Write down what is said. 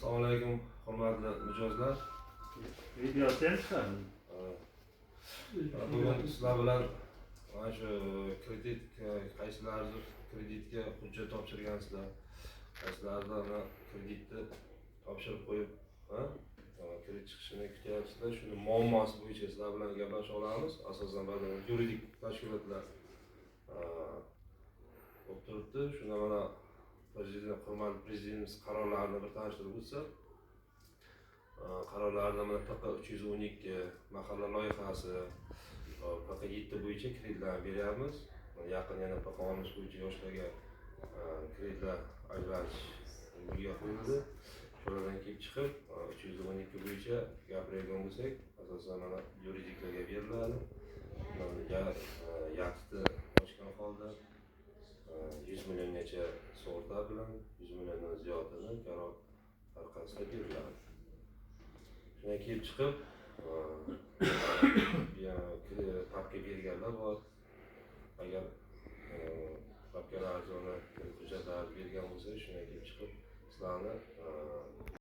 Assalomu alaykum, hurmatli mijozlar. Videosi ham chiqadi. Bugun sizlar bilan mana shu kredit qaysilardir kreditga hujjat topshirgansizlar, qaysilardir kreditni topshirib qo'yib, kredit chiqishini kutyapsizlar. Shuni muammosi bo'yicha sizlar bilan gaplashib olamiz. Asosan yuridik tashkilotlar bo'lib turibdi. Shunda mana hurmatli prezidentimiz qarorlarini bir tanishtirib o'tsa, qarorlardan mana PQ 312 mahalla loyihasi, PQ 7 bo'yicha kreditlar beryapmiz. Yaqin yana PQ 13 bo'yicha yoshlarga kreditlar ajratish yo'lga qo'yildi. Shulardan kelib chiqib 312 bo'yicha gapiradigan bo'lsak, asosan mana yuridiklarga beriladi. Yaxti ochgan holda 100 milliongacha sug'urta bilan 100 milliondan ziyodini garov orqasida beriladi. Shundan kelib chiqib papka berganlar bor. Agar papkalar arzoni hujjatlar bergan bo'lsa, shundan kelib chiqib sizlarni